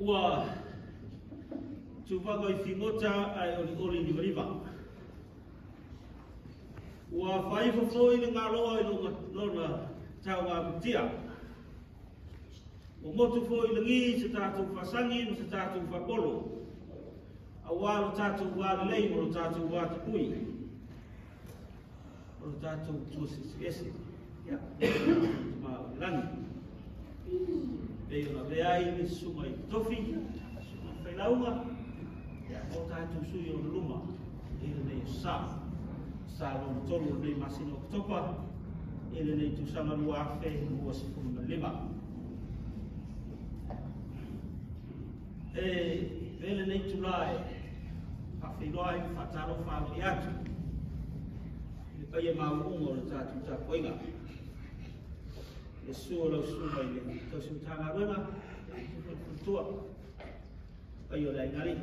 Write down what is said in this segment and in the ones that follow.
ua tuvanga I whingota ai oli ni mariva. Ua whaifofo I ngā roa I lona tau ngā kutia. O motu fo I langi se tātou whasangi mo se tātou whapolo. A wālo tātou wāle lei mo tātou wāte pui. Mo tātou tuasisi esi. Ia, ma langi. Peo na veai ni sunga I tofi, sunga whailaunga. Ia, o tātou sui o luma. Ira nei sā. Sā lona tolu nei masino oktopa. Ira nei tu sanga lua awhe mua se kuma lima. Vele nei tu lai. Whawhiroa I whataro whawe I atu. I pai e maungo le tātou tā poinga. E sua lau sua I le tausi utanga runga. E tutua. Pai o le ngari.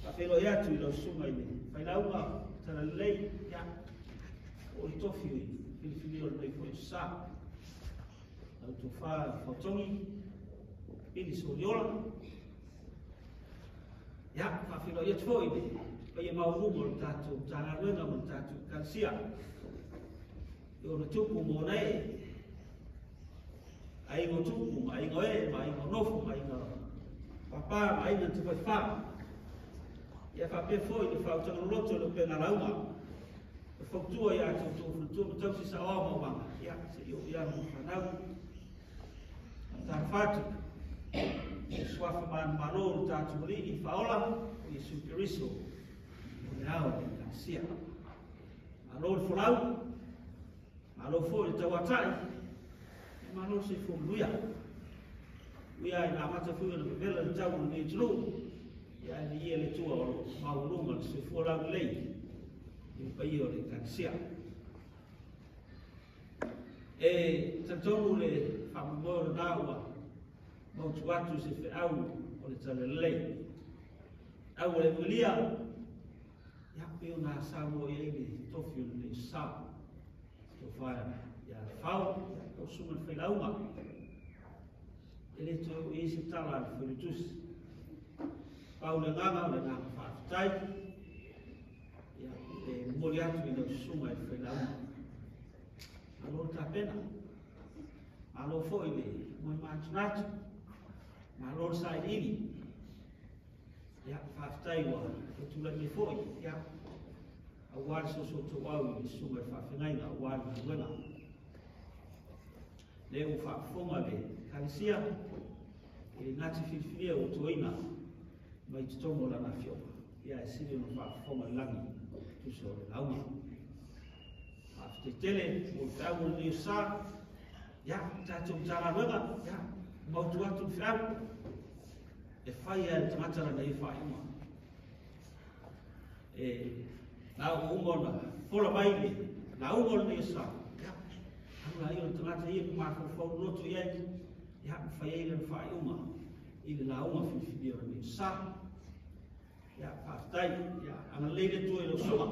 Whawhiroa I atu I lau sua I le. Pai launga tala lei ia. O I tofi ui. Filifili o le fo I sā. Au tu whautongi. Pili so yola. Ya, whawhiro ia tfoi ne. Pai e maurungo le tātou tāna runga mo tātou kansia. I o na tupu mō nei. Ai ngō tupu, ai ngō e, ma ai ngō nofu, ma ai ngō papa, ma ai ngā tupai whā. Ia whapea foi le whautanga roto le penga launga. E whautua ia tūtua whutua tausi sa oa mō wanga. Ia, se i o ia mō whanau. Tā whātu. E swafa man maro tātou ri I whaola, o Iesu Kiriso. O le ao le kansia. Maro le wholau. Maro fo le tawatai. E maro se fo luia. Uia I ngā mata fuia na vela le tau na ni tulu. Ia ni ia le tua o maurunga se fo lau lei. I pai o le kansia. E tatonu le whamumora nāua. Mautu atu se fe au o le tala lei. Au le mulia. Ia peo nā sāmo I eile tofi o le sā. To whaia. Ia whau. O sunga whailaunga. E le tō I se tala le whirutusi. Pau le nganga o le nganga whaafitai. Ia le mori atu I le sunga I whailaunga. Alo ta pena. Alo fo I le moi mātunatu. Ma lor sa ini ya whaftai wa e tula me foi ya a wār so to au I sunga whawhingaina a wār na wena le u whaafonga le kanisia e ngati whiwhia o toina mai tutongo la na whioka ya e siri no whaafonga langi tuso o le launga whafte tele o tāu ni sā ya tātou tāra wena ya mautu atu whiau e whai a tamatara nei whaima. E nā ungona, whora maile, nā ungona ni sa. Hanga I o tamata I e mako whau roto I ai, ia whai eile na whaima. I le nā unga whiwhibira ni sa. Ia whaftai, ia anga leile tua I lo soma.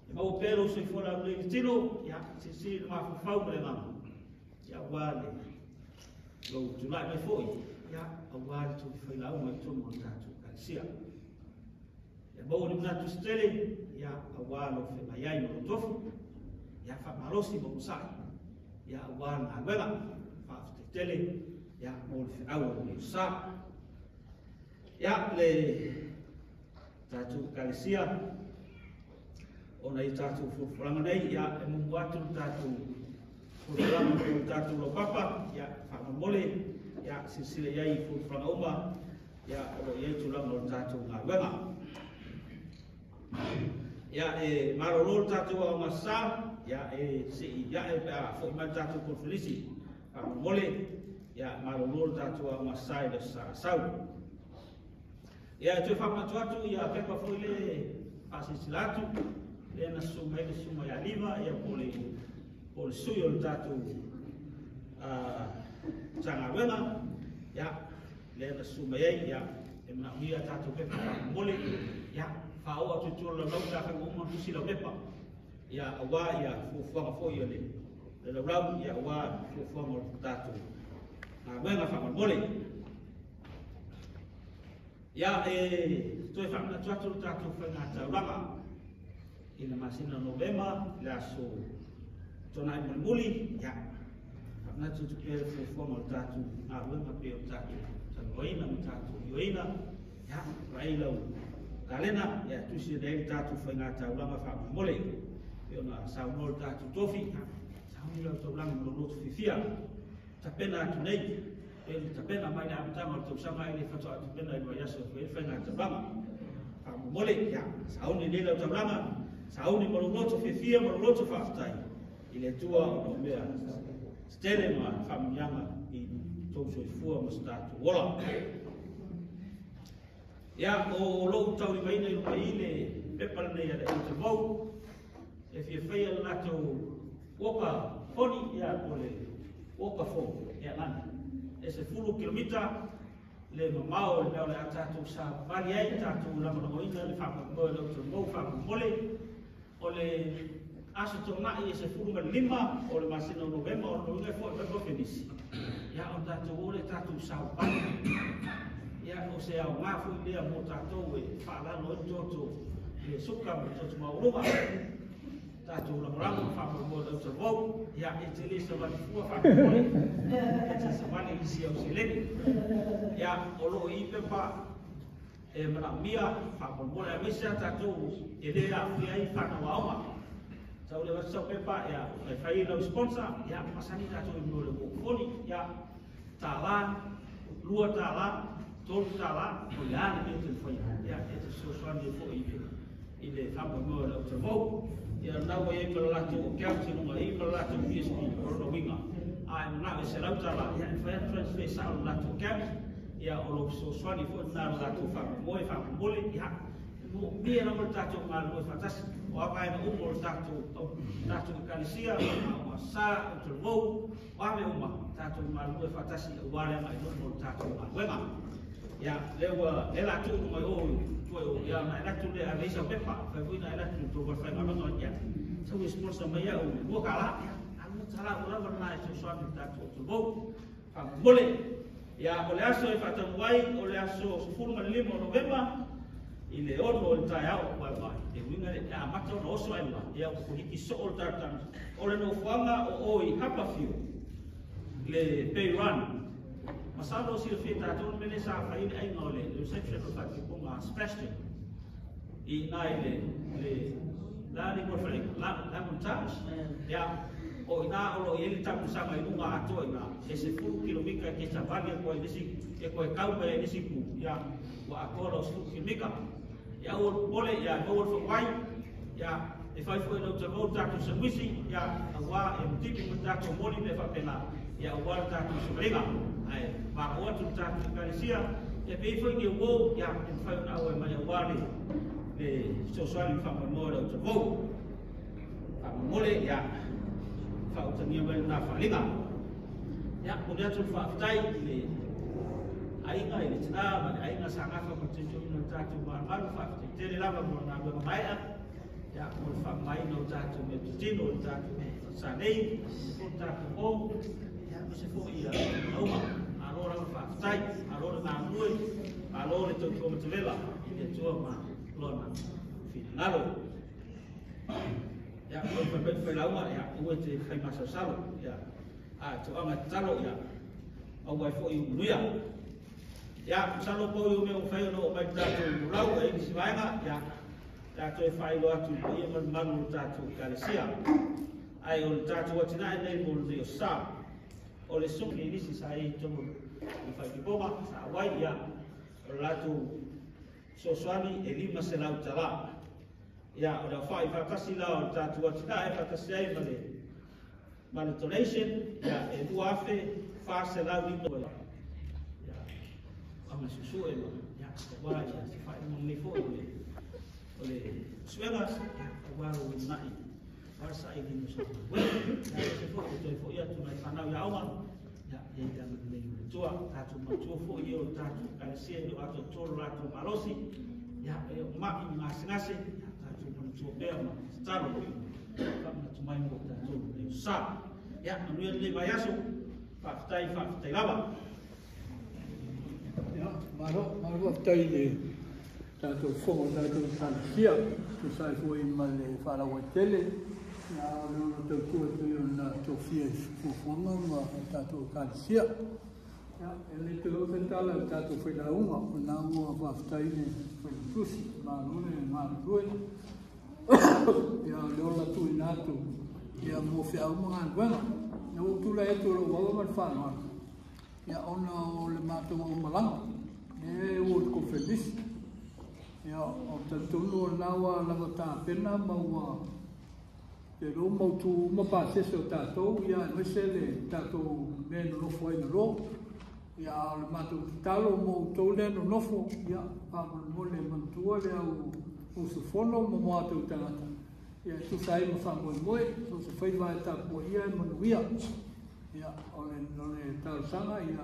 E mau pero se whora leile tino, ia se siri na mako whau mele ngama. Ia wāle. Lo tulai mai foi ya awal tu whailau mai tu mo tātou kansia. Ya mau ni mnatu stele ya awal o whemaiai mo tofu ya whamarosi mo usai ya awal na wela whafte tele ya mo le whiaua ni usa ya le tātou kansia ona I tātou whuranga nei ya e mungu atu tātou Furfuranga o tātou lo papa, ia whamamole, ia sisile iai furfuranga uma, ia o iai tūlanga o tātou ngā wenga. Ia e maroro tātou au ngā sā, ia e si ia e pēa whukman tātou konfilisi, whamamole, ia maroro tātou au ngā sā I le sā sau. Ia e tui whamatu atu, ia pepa fuile pasisilatu, le na suma ia liva, ia pole o le sui o le tātou tanga wena, ia, le na suma ei, ia, e mana uia tātou pepa mole, ia, whaoa tutura la rau tāwhanga uma tusi la pepa, ia, awa, ia, fuafuanga foi o le rau, ia, awa, fuafuanga o tātou wenga whamamole. Ia toi whamana tuatu tātou whainga tauranga. Ina masina Novemba, le aso tona i muli, ia. Whamana tutu pere fuafuama o tātou a wenga pe o tātou. Tangoina mo tātou ioina, ia, railau. Kalena, ia tusi rei tātou whainga tauranga whamamole. Pe ona saunol tātou tofi, saunila o tauranga mo lotu fifia. Tapena atu nei, tapena mai na amtama o tau sama ele whatoa tapena i mai aso e whainga tauranga. Whamamole, ia, sauni nei lau tauranga, sauni mo lotu fifia, mo lotu whaftai. I le tua o no mea stele ma whamiyanga i tau soifua mo tātou wola. Ia, o lou tau i maina i runga i le pepara nei ale i te vau. E fia whaia le natou woka honi ia o le woka fo ia lani. E se 10 kilomita le mamao le mea le a tātou sa vali ai tātou lamanamoina le whakamoe le uta mou whakamole. O le aso tō nai e se 15 o le masina o Novemba o le unge fo e profenisi. Ia o tātou o le tātou sa upani. Ia o se au ngā fui lea mō tātou e whaalano e tōtou le suka mo tōtou mauruma. Tātou lamorama whakamoe le uta mou. Ia e te le sa wani fua whakamoe. E te sa wani isi au se leni. Ia o lo i pepa e mana mia whakamoe a misia tātou e le a fia i whakamoe auma. Tau le wasa pepa ia e whai lau sponsor. Ia masani tātou i mō le mōkoni. Ia tāla, lua tāla, tolu tāla, o le ane me te whai. Ia e te soswani e fo i le whakamoe le uta mou. Ia nau e mara latu o kiauti nunga e mara latu o PSP korona winga. A e mana e se rautala, ia e whaia transfer sa o latu o kiauti. Ia o lo so swani fo na latu whakamole, ia. Mia na mara tatu ngā lua whatasi. O apa e na umo o tatu i Kalisia, o a sa, o te rou, o ame uma. Tatu ngā lua whatasi o wale anga i umo o tatu ngā wenga. Ia, lewa, e latu nunga o ia na latu le a leisa pepa, fa vuina latu to wa fa ngano ia. So we sponsor mai o mo kala, anu tala ora ora na so so ta to bo. Fa mole. Ia o le aso e fa tamuai, o le aso so fulu ma limo Novemba. I le ono o tai au wa mai. E winga le a mata no so ai ma. Ia ko hiki so o tartan. O le no fuanga o oi hapa fiu. Le pay run. Masalo si le fita to mele sa fa ile ai ngole reception of that ko ma special I nai le la ni mo fare la montage ya o ina o lo ele tapu sa mai nunga ato ina ese 4 kilomita ke sa vale ko isi e ko kau pe isi ku ya wa akoro 4 kilomita ya o bole ya o fo wai ya e fai fo no te mo tapu sa wisi ya wa e tipi mo tapu moli me fa pena ya o wa tapu sa rega ai ba o tu tapu Kalisia e pe fo ngi wo ya e fai na o mai wale le soswali fa mo o te vo fa mole ya fa o tania mai na fa linga ya o le tu fa tai le ainga ile tna ma ainga sa nga fa ko te jo no tatu ma ma fa te le lava mo na go mai ya o fa mai no tatu me tino tatu sa nei ko tatu o ya mo se fo ia no ma allora fa tai allora na lui allora to ko te vela ile tu ma lona finalo ya ko pe pe la uma ya o te fai masa salo ya a to anga talo ya o vai fo i nuia ya salo po i me o fai no mai tato lau e si vainga ya tato e fai lo atu i e manu tato Kalisia ai o tato o tina e nei mo le sa o le sukli nisi sa i tomo i fai ki boma sa wai ya o latu so swami e lima se lau tala ya o la fai fa kasi la o tatu o tina e fa kasi ai male donation ya e duafe fa se lau lima ya ama susu e ma ya wa ya se fa mo le fo ole suela ya wa o nai wa sa i lima so wa ya se fo to ya tu mai fa na ya oma ya e da me tua tatu ma tua fo i o tatu Kalisia no ato toro ato malosi ya e ma i ngase ya tatu ma tua be ma staro pa ma tu mai mo tatu e sa ya no le vai aso whaftai lava. Ja, maar wat tijd tātou whonga tātou tāsia, tu sai fwoi ma le wharawa tele, nā rona tau kua tui o nā tō whia whonga ma tātou tāsia. Ja, e le te rote tala o tātou whainaunga, o nā ua whaftai ne whaitusi, mā rone, mā rue. Ia leola tui nātou, ia mō whia umanga anwenga, na o tula e tūra wawa man whanua. Ia ona o le mātou o malanga, e o ko feliz. Ia o tonu o nawa lava tā pena maua te ro mautu mapasese o tātou, ia e mese le tātou me no nofo ai no ro. Ia o le mātou talo mo tau le no nofo, ia pāmana mo le mantua le au usufono mo mātou tangata. Ia tu sai ma whangoe moe, so se whaiva e tāpua ia e manuia. Ia o le tāsanga ia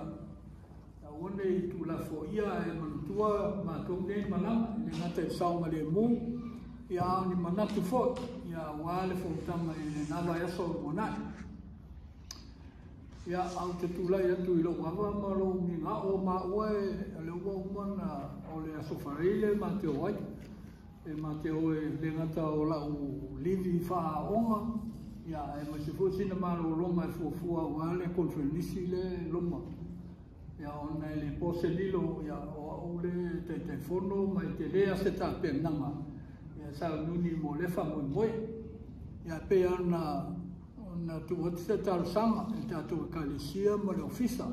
one I tu la fo ia e manutua mātou nei malama, ne ngata e saunga le mū, ia ni manatu fo, ia wale fo tama e nawa e aso o monai. Ia au te tūlai atu I lo wawa maro mi ngā o mā ua e le ua umana o le aso whareile mā te o ai. E mā te o e le ngata o lau livi wha onga, ia e ma se fusina maro ronga e fuafua wale konfrenisi le loma. Ia ona le pose lilo ia o au le te fono mai te lea se tā penanga. Ia sa nuni mo le wha moi moi. Ia pe ana tu otita tārsanga e tātou kalisia ma le ofisa.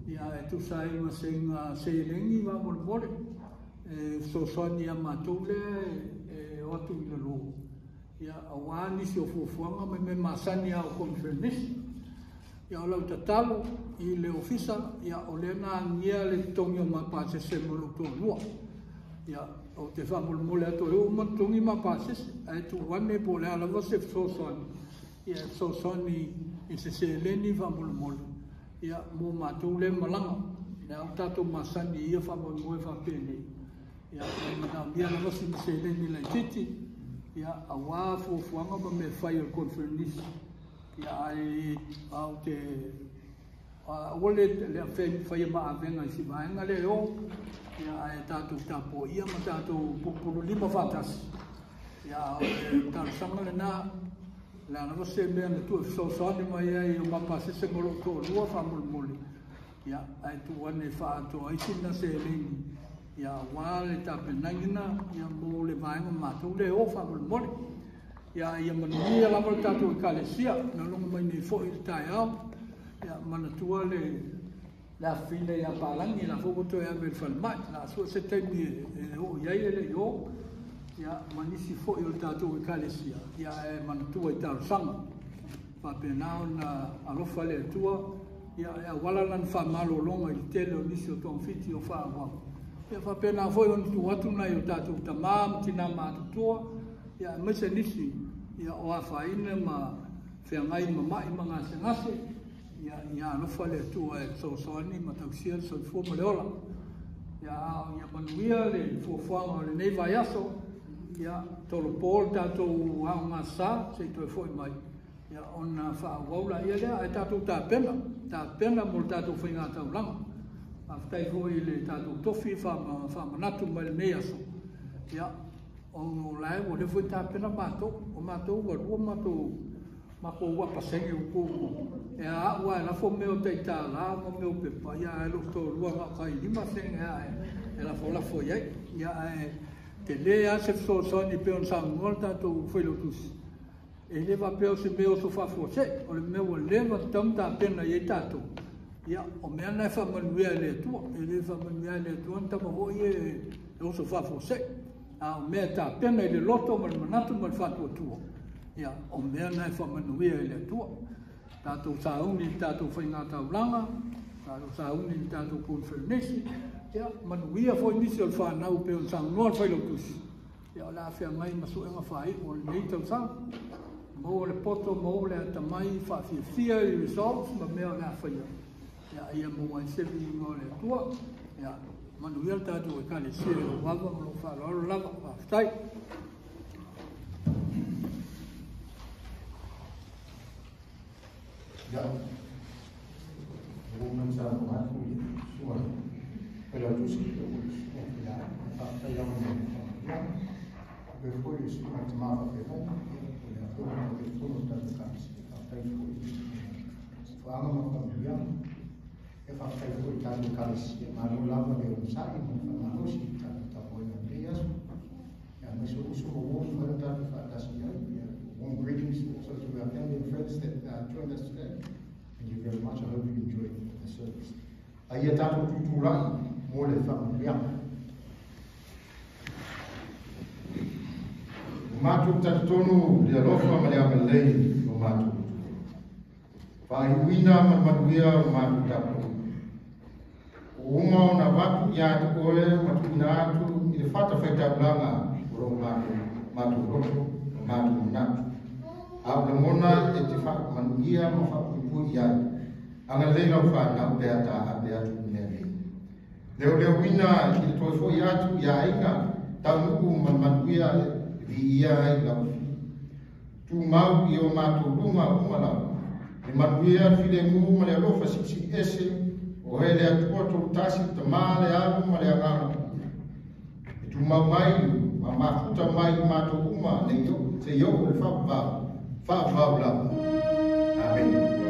Ia e tu sa inga se lengi wa mo le mole. E so soani a mātou le e otu I le lo. Ia awani si o fuafuanga me masani a o konfrenisi. Ia o lau tatalo I le ofisa, ia o le nā ngia le tongi o mapasese mo lo tō lua. Ia o te whamolmole ato e o matongi mapasese, e tu wane po le alawa se sosoni. Ia sosoni I se leni whamolmole. Ia mo mātou le malanga, ia o tātou masani ia whamolmole whapene. Ia o mia alawa se leni lai titi, ia a wā fuafuanga ma me whai o konfernisi. Ia ai au te ole le whai maa venga I si vaenga le o. Ia ai tātou tāpo ia ma tātou pupuru lima whātasi. Ia au te tārsanga le nā. Le anava se mea na tu e whausani mai ai o mapasese moro tō rua whamulmuli. Ia ai tu wane whaato aisina se lini. Ia wale tāpenangina, ia mō le vaenga mātou le o whamulmuli. Ia ia manuia lama le tātou I kalesia, na longa mai nei fo I tai au. Ia manatua le whine ia pālangi, la whokoto e ame le whalemai, la asua se teimi e o iai ele I o. Ia manisi fo I o le tātou I kalesia, ia e manatua I tārsanga. Whapenao na alofa le atua, ia e awalalan whamalo longa I tele o nisi o tōngwhiti o whaawang. Ia whapenao fo I o nitu atu nei o tātou tamām, tina mātutua, ia mese nisi, ia o awhaina ma whiangai ma mai ma ngase ngase, ia alofa le atua e sosoani ma tausia so I fua ma leola. Ia manuia le fuafuanga o le nei vai aso, ia tolo pōl tātou hao ngā sā, se I toi fo I mai. Ia ona whaawaula ia lea, e tātou tāpena mo le tātou whainga taulanga. Awhtai fo I le tātou tofi whamanatu mai le nei aso. Ia o lai o le foi tāpena mātou, o mātou warua mātou mako ua pasengi o kōku. E a ua e lafo meo tei tā la, mo meo pepa, ia e lo tō rua ngā kai lima senga e lafo iai. Ia e te lea se fsosoni peon sa ngol tātou whailotusi. E lewa peo se meo so whafose, o le meo lewa tam tāpena iai tātou. Ia o mea nai whamanuia le atua, e le whamanuia le atua, ntama hoi e oso whafose. A o mea tā pena I le loto ma le manatu ma le whatua tua. Ia, o mea nai whamanuia I le atua. Tātou sāuni I tātou whainga taulanga, tātou sāuni I tātou konfernesi. Ia, manuia fo I nisi o le whanau pe o sangoa whailotusi. Ia, o la awhia ngai masuenga whai, o le nei tau sang. Mo le poto, mo le atamai, whawhiawhia I resolve, ma mea o le awhia. Ia, mo ai sevi mo le atua. Ia, manuia tātou e kale sia o wawa mo lo whalaro lava whaftai. Ja. Comenzamos más muy suave, pero tú sí que depois a tomava pegou e a turma que foram das casas a fez foi a uma família e a fez foi tanto casas mas não lava de um sai não fala hoje tá foi no dias e a missão isso o foi tanto da senhora warm greetings also to our family and friends that joined us today. Thank you very much. I hope you enjoyed the service. Aí é tanto tuturai mole familia. Matu tatonu dia lofa malia malei o matu. Vai wina maduia matu tapu. Uma na vatu ya ole matu natu ile fata feta blanga ro matu matu natu. Abla mona etifak manuia mafa pupu ya. Anga leila fa na beata abeatu nele. Leo wina ile tofo yatu ya inga tanuku manuia ia ai la tu mau i o mato lunga umala e manuia file mu male lo fa sipsi ese o hele atu to tasi te male alu male anga tu mau mai ma futa mai mato uma ne yo se yo le fa la amen.